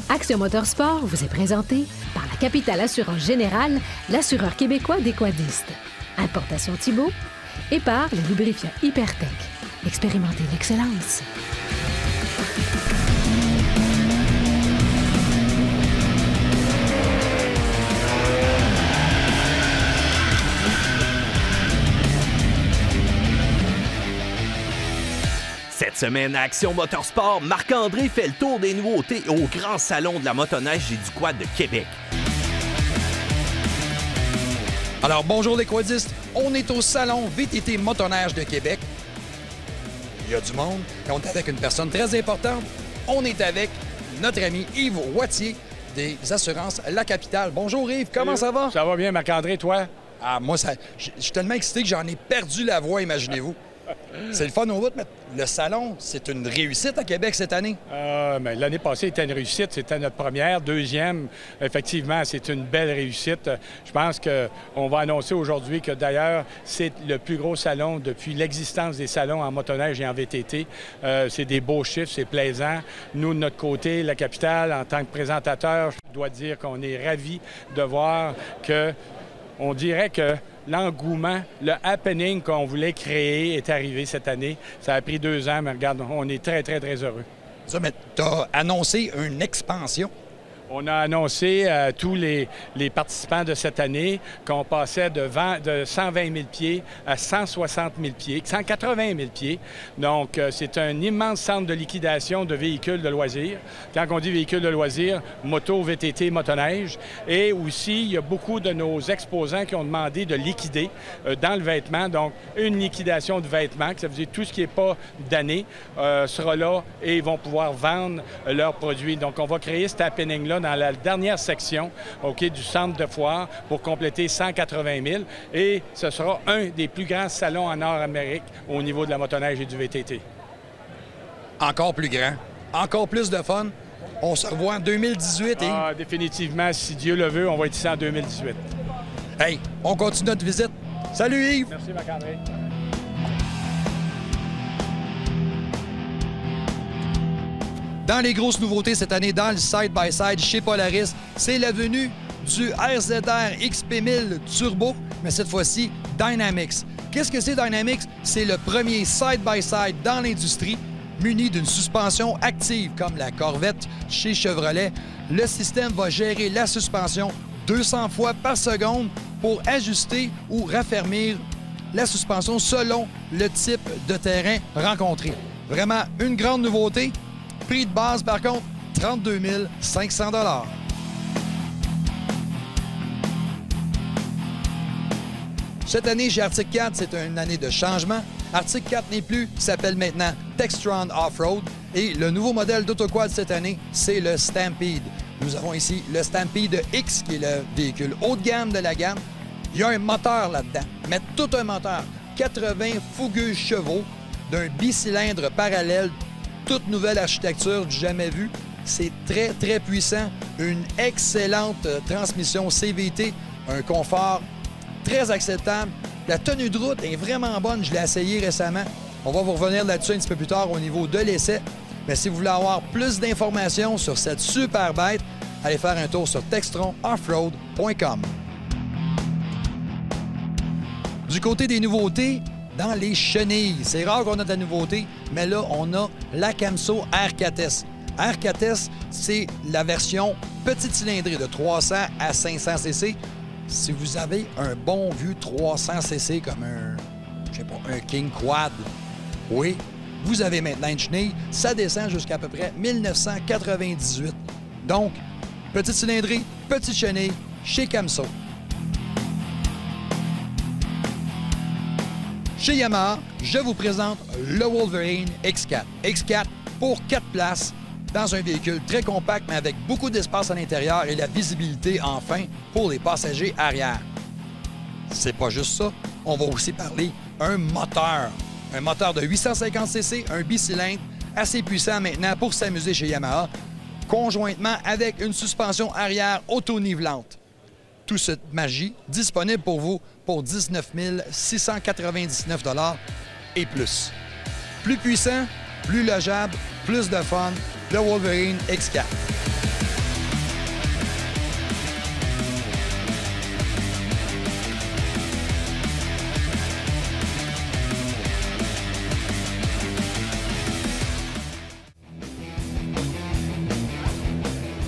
Action Motorsport vous est présenté par la Capitale Assurance Générale, l'assureur québécois des quadistes. Importation Thibault et par le lubrifiant Hypertech. Expérimentez l'excellence. Cette semaine à Action Motorsport, Marc-André fait le tour des nouveautés au Grand Salon de la motoneige et du quad de Québec. Alors bonjour les quadistes, on est au Salon VTT Motoneige de Québec. Il y a du monde et on est avec une personne très importante. On est avec notre ami Yves Wattier des Assurances La Capitale. Bonjour Yves, comment ça va? Ça va bien Marc-André, toi? Ah, moi, je suis tellement excité que j'en ai perdu la voix, imaginez-vous. C'est le fun au bout, mais le salon, c'est une réussite à Québec cette année. Mais l'année passée était une réussite, c'était notre première. Deuxième, effectivement, c'est une belle réussite. Je pense qu'on va annoncer aujourd'hui que d'ailleurs, c'est le plus gros salon depuis l'existence des salons en motoneige et en VTT. C'est des beaux chiffres, c'est plaisant. Nous, de notre côté, la capitale, en tant que présentateur, je dois dire qu'on est ravis de voir que, on dirait que l'engouement, le happening qu'on voulait créer est arrivé cette année. Ça a pris 2 ans, mais regarde, on est très, très, très heureux. Ça, mais tu as annoncé une expansion. On a annoncé à tous les participants de cette année qu'on passait de 120 000 pieds à 160 000 pieds, 180 000 pieds. Donc, c'est un immense centre de liquidation de véhicules de loisirs. Quand on dit véhicules de loisirs, moto, VTT, motoneige. Et aussi, il y a beaucoup de nos exposants qui ont demandé de liquider dans le vêtement. Donc, une liquidation de vêtements, ça veut dire tout ce qui n'est pas d'année sera là et ils vont pouvoir vendre leurs produits. Donc, on va créer cet happening-là dans la dernière section du centre de foire pour compléter 180 000. Et ce sera un des plus grands salons en Nord-Amérique au niveau de la motoneige et du VTT. Encore plus grand, encore plus de fun. On se revoit en 2018. Définitivement, si Dieu le veut, on va être ici en 2018. Hey, on continue notre visite. Salut Yves! Merci Marc-André. Dans les grosses nouveautés cette année, dans le side-by-side chez Polaris, c'est la venue du RZR XP1000 Turbo, mais cette fois-ci, Dynamics. Qu'est-ce que c'est Dynamics? C'est le premier side-by-side dans l'industrie, muni d'une suspension active comme la Corvette chez Chevrolet. Le système va gérer la suspension 200 fois par seconde pour ajuster ou raffermir la suspension selon le type de terrain rencontré. Vraiment une grande nouveauté. Prix de base, par contre, 32 500 $. Cette année, chez Arctic Cat, c'est une année de changement. Arctic Cat n'est plus, s'appelle maintenant Textron Off-Road. Et le nouveau modèle d'autoquad cette année, c'est le Stampede. Nous avons ici le Stampede X, qui est le véhicule haut de gamme de la gamme. Il y a un moteur là-dedans, mais tout un moteur. 80 fougueux chevaux d'un bicylindre parallèle. Toute nouvelle architecture du jamais vu. C'est très, très puissant. Une excellente transmission CVT. Un confort très acceptable. La tenue de route est vraiment bonne. Je l'ai essayé récemment. On va vous revenir là-dessus un petit peu plus tard au niveau de l'essai. Mais si vous voulez avoir plus d'informations sur cette super bête, allez faire un tour sur textronoffroad.com. Du côté des nouveautés, dans les chenilles. C'est rare qu'on a de la nouveauté, mais là, on a la Camso R4S. R4S, c'est la version petite cylindrée de 300 à 500 cc. Si vous avez un bon vieux 300 cc comme un King Quad, oui, vous avez maintenant une chenille. Ça descend jusqu'à peu près 1998. Donc, petite cylindrée, petite chenille, chez Camso. Chez Yamaha, je vous présente le Wolverine X4. X4 pour 4 places dans un véhicule très compact, mais avec beaucoup d'espace à l'intérieur et la visibilité, enfin, pour les passagers arrière. C'est pas juste ça. On va aussi parler un moteur. Un moteur de 850 cc, un bicylindre, assez puissant maintenant pour s'amuser chez Yamaha, conjointement avec une suspension arrière auto-nivelante. Toute cette magie disponible pour vous pour 19 699 $ et plus. Plus puissant, plus logeable, plus de fun, le Wolverine X4.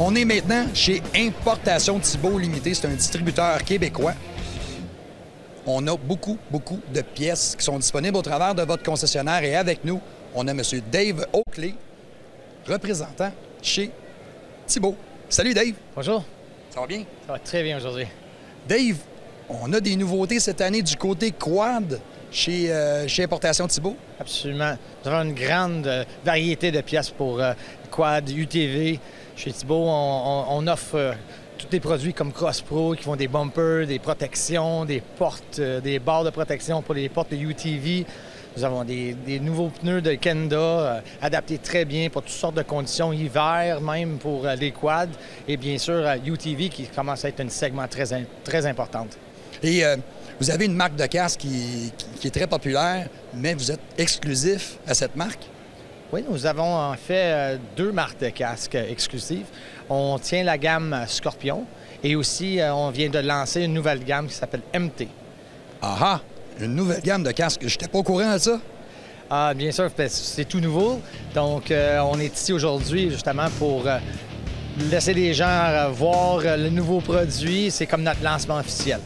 On est maintenant chez Importation Thibault Limité. C'est un distributeur québécois. On a beaucoup de pièces qui sont disponibles au travers de votre concessionnaire. Et avec nous, on a M. Dave Oakley, représentant chez Thibault. Salut Dave. Bonjour. Ça va bien? Ça va très bien aujourd'hui. Dave, on a des nouveautés cette année du côté quad chez Importation Thibault. Absolument. Nous avons une grande variété de pièces pour quad, UTV. Chez Thibault, on offre tous des produits comme Cross Pro qui font des bumpers, des protections, des portes, des barres de protection pour les portes de UTV. Nous avons des nouveaux pneus de Kenda adaptés très bien pour toutes sortes de conditions, hiver même pour les quads. Et bien sûr, UTV qui commence à être un segment très importante. Et vous avez une marque de casque qui est très populaire, mais vous êtes exclusif à cette marque? Oui, nous avons en fait deux marques de casques exclusives. On tient la gamme Scorpion et aussi on vient de lancer une nouvelle gamme qui s'appelle MT. Ah! Une nouvelle gamme de casques. Je n'étais pas au courant de ça. Ah, bien sûr, c'est tout nouveau. Donc, on est ici aujourd'hui justement pour laisser les gens voir le nouveau produit. C'est comme notre lancement officiel.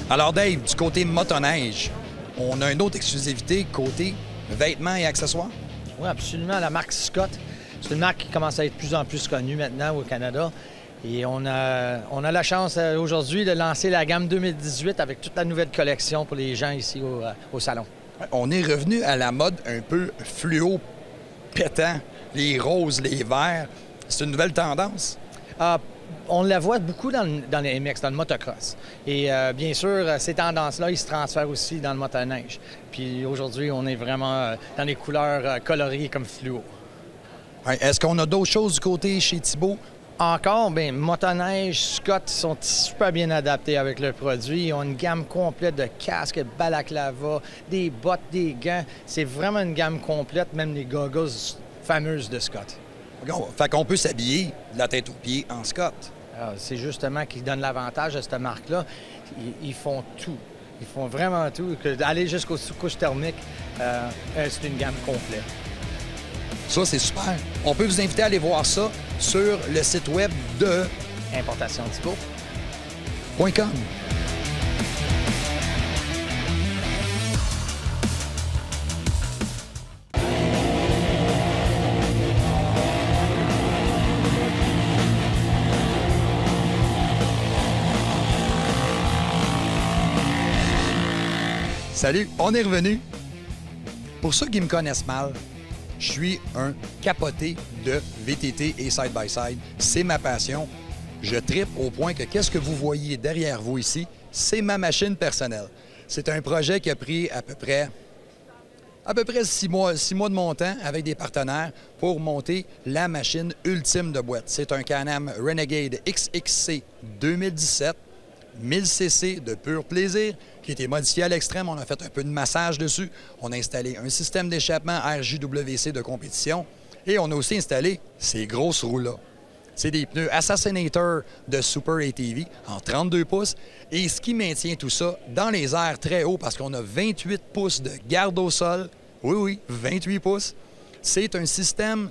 Alors Dave, du côté motoneige, on a une autre exclusivité côté vêtements et accessoires? Oui, absolument. La marque Scott, c'est une marque qui commence à être de plus en plus connue maintenant au Canada. Et on a la chance aujourd'hui de lancer la gamme 2018 avec toute la nouvelle collection pour les gens ici au salon. On est revenu à la mode un peu fluo pétant, les roses, les verts. C'est une nouvelle tendance? On la voit beaucoup dans les MX, dans le motocross. Et bien sûr, ces tendances-là, ils se transfèrent aussi dans le motoneige. Puis aujourd'hui, on est vraiment dans les couleurs colorées comme fluo. Est-ce qu'on a d'autres choses du côté chez Thibault? Encore, bien, motoneige, Scott sont super bien adaptés avec le produit. Ils ont une gamme complète de casques, balaclava, des bottes, des gants. C'est vraiment une gamme complète, même les goggles fameuses de Scott. Fait qu'on peut s'habiller de la tête aux pieds en Scott. C'est justement qui donne l'avantage à cette marque-là. Ils font tout. Ils font vraiment tout. Aller jusqu'aux sous-couches thermiques, c'est une gamme complète. Ça, c'est super. On peut vous inviter à aller voir ça sur le site web de Importation Thibault.com. Salut, on est revenu. Pour ceux qui me connaissent mal, je suis un capoté de VTT et side-by-side. C'est ma passion. Je trippe au point que qu'est-ce que vous voyez derrière vous ici, c'est ma machine personnelle. C'est un projet qui a pris à peu près 6 mois de mon temps avec des partenaires pour monter la machine ultime de boîte. C'est un Can-Am Renegade XXC 2017, 1000cc de pur plaisir, qui a été modifié à l'extrême. On a fait un peu de massage dessus. On a installé un système d'échappement RJWC de compétition et on a aussi installé ces grosses roues-là. C'est des pneus Assassinator de Super ATV en 32 pouces et ce qui maintient tout ça dans les airs très hauts parce qu'on a 28 pouces de garde au sol. Oui, 28 pouces. C'est un système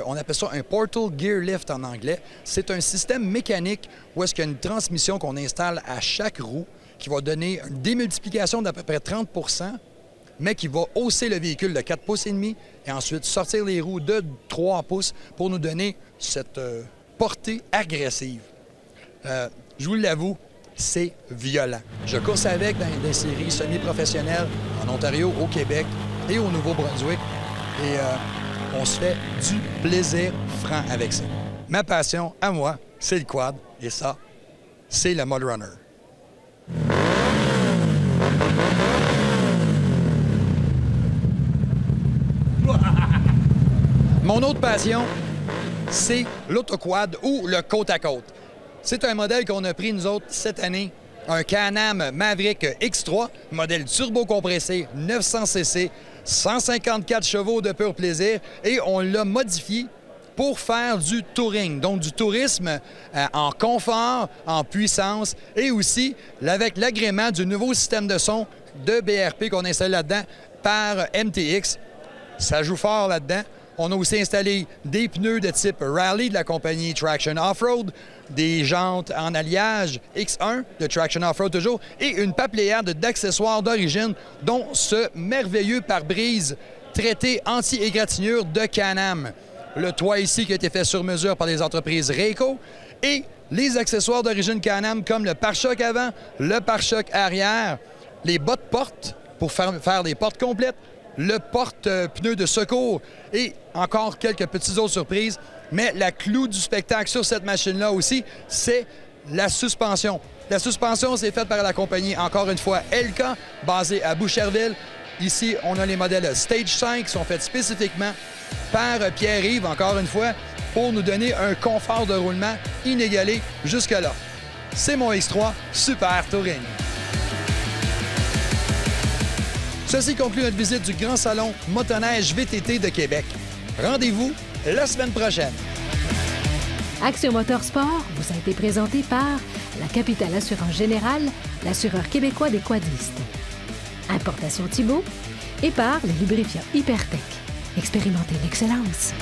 on appelle ça un Portal Gear Lift en anglais. C'est un système mécanique où est-ce qu'il y a une transmission qu'on installe à chaque roue qui va donner une démultiplication d'à peu près 30 %, mais qui va hausser le véhicule de 4,5 pouces et ensuite sortir les roues de 3 pouces pour nous donner cette portée agressive. Je vous l'avoue, c'est violent. Je course avec dans des séries semi-professionnelles en Ontario, au Québec et au Nouveau-Brunswick. Et on se fait du plaisir franc avec ça. Ma passion, à moi, c'est le quad. Et ça, c'est le Mud Runner. Mon autre passion, c'est l'autoquad ou le côte-à-côte. C'est un modèle qu'on a pris, nous autres, cette année. Un Can-Am Maverick X3, modèle turbo-compressé, 900cc, 154 chevaux de pur plaisir. Et on l'a modifié pour faire du touring, donc du tourisme en confort, en puissance et aussi avec l'agrément du nouveau système de son de BRP qu'on installe là-dedans par MTX. Ça joue fort là-dedans. On a aussi installé des pneus de type Rally de la compagnie Traction Offroad, des jantes en alliage X1 de Traction Offroad toujours, et une papléiade d'accessoires d'origine, dont ce merveilleux pare-brise traité anti-égratignure de Can-Am. Le toit ici qui a été fait sur mesure par les entreprises Rayco, et les accessoires d'origine Can-Am comme le pare-choc avant, le pare-choc arrière, les bas de porte pour faire des portes complètes, le porte-pneu de secours et encore quelques petites autres surprises. Mais la clou du spectacle sur cette machine-là aussi, c'est la suspension. La suspension, c'est faite par la compagnie, encore une fois, LK, basée à Boucherville. Ici, on a les modèles Stage 5 qui sont faits spécifiquement par Pierre-Yves, encore une fois, pour nous donner un confort de roulement inégalé jusque-là. C'est mon X3 Super Touring. Ceci conclut notre visite du Grand Salon Motoneige VTT de Québec. Rendez-vous la semaine prochaine. Action Motorsport vous a été présenté par la Capitale Assurance Générale, l'assureur québécois des quadistes. Importation Thibault et par les lubrifiants Hypertech. Expérimentez l'excellence.